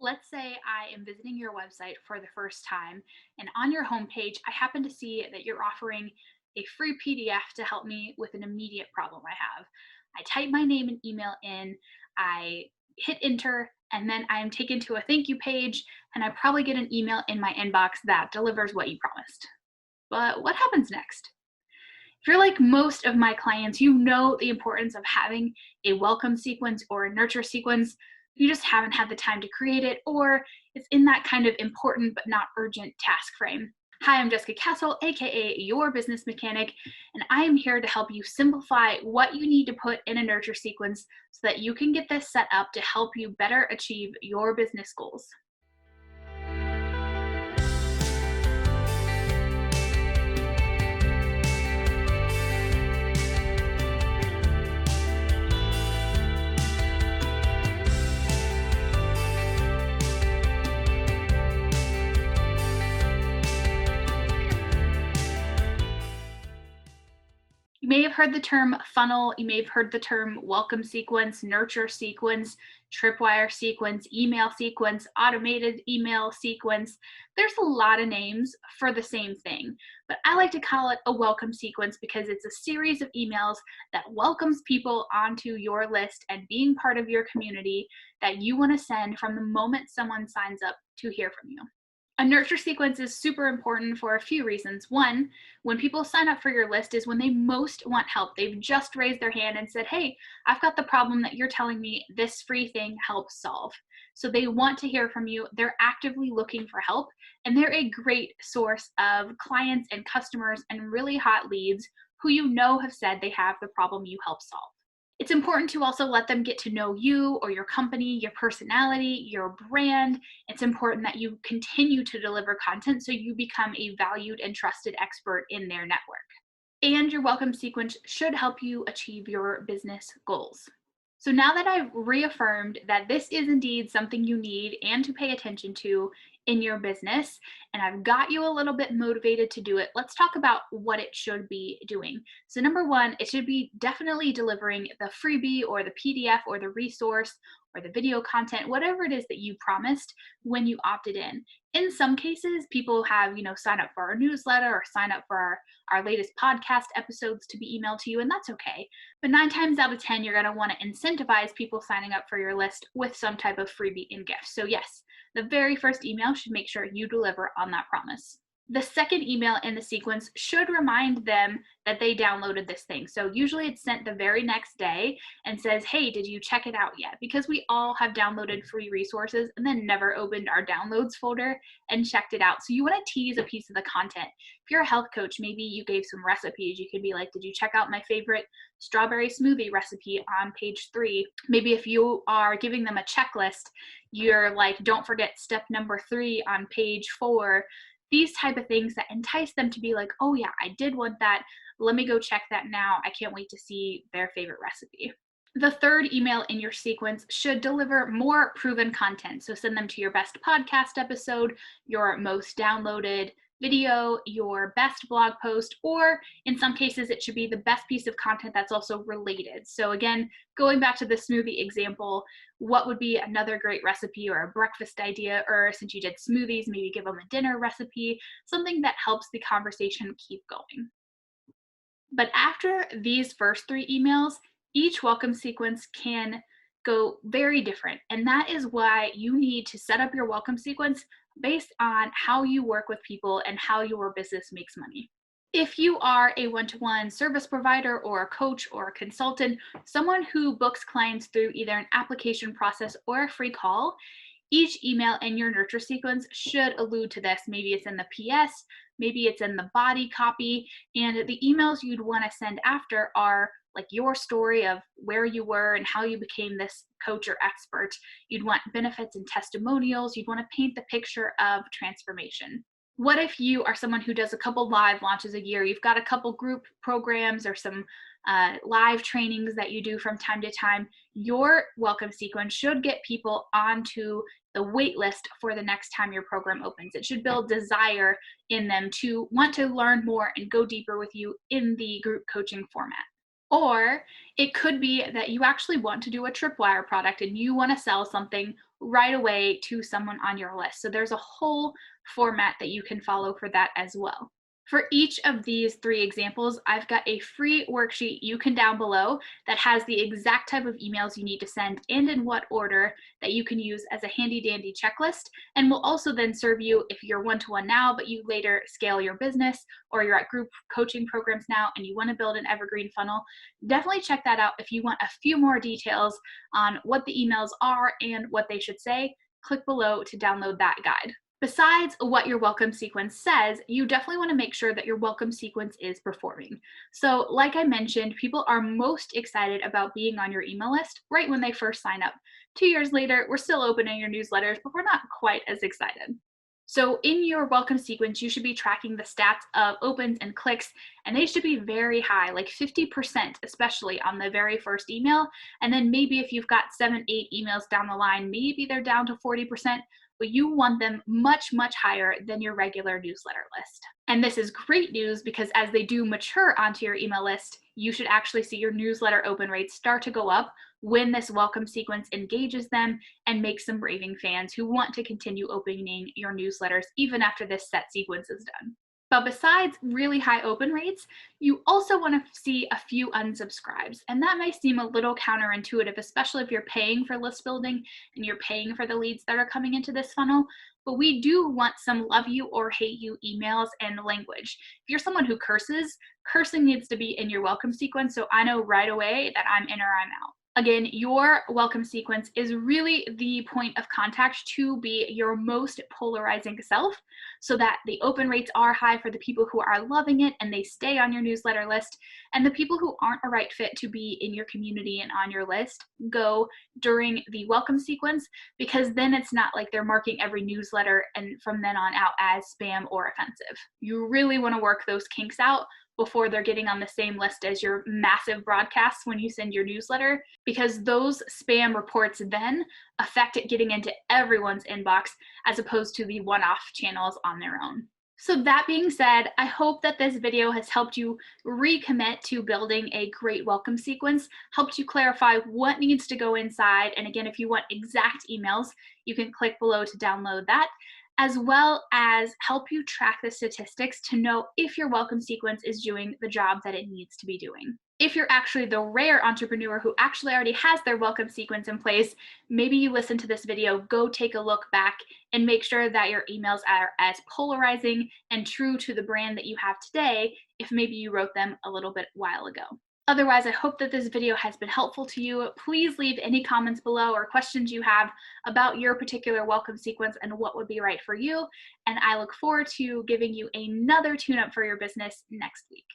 Let's say I am visiting your website for the first time, and on your homepage, I happen to see that you're offering a free PDF to help me with an immediate problem I have. I type my name and email in, I hit enter, and then I am taken to a thank you page, and I probably get an email in my inbox that delivers what you promised. But what happens next? If you're like most of my clients, you know the importance of having a welcome sequence or a nurture sequence. You just haven't had the time to create it, or it's in that kind of important but not urgent task frame. Hi, I'm Jessica Castle, aka Your Business Mechanic, and I am here to help you simplify what you need to put in a nurture sequence so that you can get this set up to help you better achieve your business goals. You may have heard the term funnel. You may have heard the term welcome sequence, nurture sequence, tripwire sequence, email sequence, automated email sequence. There's a lot of names for the same thing, but I like to call it a welcome sequence because it's a series of emails that welcomes people onto your list and being part of your community that you want to send from the moment someone signs up to hear from you. A nurture sequence is super important for a few reasons. One, when people sign up for your list is when they most want help. They've just raised their hand and said, hey, I've got the problem that you're telling me this free thing helps solve. So they want to hear from you. They're actively looking for help, and they're a great source of clients and customers and really hot leads who you know have said they have the problem you help solve. It's important to also let them get to know you or your company, your personality, your brand. It's important that you continue to deliver content so you become a valued and trusted expert in their network. And your welcome sequence should help you achieve your business goals. So now that I've reaffirmed that this is indeed something you need and to pay attention to in your business, and I've got you a little bit motivated to do it, let's talk about what it should be doing. So number one, it should be definitely delivering the freebie or the PDF or the resource or the video content, whatever it is that you promised when you opted in. In some cases, people have, sign up for our newsletter or sign up for our latest podcast episodes to be emailed to you, and that's okay. But 9 times out of 10, you're going to want to incentivize people signing up for your list with some type of freebie in gift. So yes, the very first email should make sure you deliver on that promise. The second email in the sequence should remind them that they downloaded this thing. So usually it's sent the very next day and says, hey, did you check it out yet? Because we all have downloaded free resources and then never opened our downloads folder and checked it out. So you want to tease a piece of the content. If you're a health coach, maybe you gave some recipes. You could be like, did you check out my favorite strawberry smoothie recipe on page 3? Maybe if you are giving them a checklist, you're like, don't forget step number 3 on page 4. These type of things that entice them to be like, oh yeah, I did want that. Let me go check that now. I can't wait to see their favorite recipe. The third email in your sequence should deliver more proven content. So send them to your best podcast episode, your most downloaded video, your best blog post, or in some cases, it should be the best piece of content that's also related. So again, going back to the smoothie example, what would be another great recipe or a breakfast idea? Or since you did smoothies, maybe give them a dinner recipe, something that helps the conversation keep going. But after these first 3 emails, each welcome sequence can go very different. And that is why you need to set up your welcome sequence based on how you work with people and how your business makes money. If you are a one-to-one service provider or a coach or a consultant, someone who books clients through either an application process or a free call, each email in your nurture sequence should allude to this. Maybe it's in the PS, maybe it's in the body copy, and the emails you'd want to send after are like your story of where you were and how you became this coach or expert. You'd want benefits and testimonials. You'd want to paint the picture of transformation. What if you are someone who does a couple live launches a year? You've got a couple group programs or some live trainings that you do from time to time. Your welcome sequence should get people onto the wait list for the next time your program opens. It should build desire in them to want to learn more and go deeper with you in the group coaching format. Or it could be that you actually want to do a tripwire product and you want to sell something right away to someone on your list. So there's a whole format that you can follow for that as well. For each of these 3 examples, I've got a free worksheet you can down below that has the exact type of emails you need to send and in what order that you can use as a handy dandy checklist, and will also then serve you if you're one-to-one now, but you later scale your business, or you're at group coaching programs now and you want to build an evergreen funnel. Definitely check that out if you want a few more details on what the emails are and what they should say. Click below to download that guide. Besides what your welcome sequence says, you definitely want to make sure that your welcome sequence is performing. So, like I mentioned, people are most excited about being on your email list right when they first sign up. 2 years later, we're still opening your newsletters, but we're not quite as excited. So, in your welcome sequence, you should be tracking the stats of opens and clicks, and they should be very high, like 50%, especially on the very first email. And then maybe if you've got 7, 8 emails down the line, maybe they're down to 40%. But you want them much, much higher than your regular newsletter list. And this is great news because as they do mature onto your email list, you should actually see your newsletter open rates start to go up when this welcome sequence engages them and makes them raving fans who want to continue opening your newsletters even after this set sequence is done. But besides really high open rates, you also want to see a few unsubscribes. And that may seem a little counterintuitive, especially if you're paying for list building and you're paying for the leads that are coming into this funnel. But we do want some love you or hate you emails and language. If you're someone who curses, cursing needs to be in your welcome sequence, so I know right away that I'm in or I'm out. Again, your welcome sequence is really the point of contact to be your most polarizing self, so that the open rates are high for the people who are loving it and they stay on your newsletter list, and the people who aren't a right fit to be in your community and on your list go during the welcome sequence, because then it's not like they're marking every newsletter and from then on out as spam or offensive. You really want to work those kinks out before they're getting on the same list as your massive broadcasts when you send your newsletter, because those spam reports then affect it getting into everyone's inbox as opposed to the one-off channels on their own. So that being said, I hope that this video has helped you recommit to building a great welcome sequence, helped you clarify what needs to go inside. And again, if you want exact emails, you can click below to download that, as well as help you track the statistics to know if your welcome sequence is doing the job that it needs to be doing. If you're actually the rare entrepreneur who actually already has their welcome sequence in place, maybe you listen to this video, go take a look back and make sure that your emails are as polarizing and true to the brand that you have today if maybe you wrote them a little bit while ago. Otherwise, I hope that this video has been helpful to you. Please leave any comments below or questions you have about your particular welcome sequence and what would be right for you. And I look forward to giving you another tune-up for your business next week.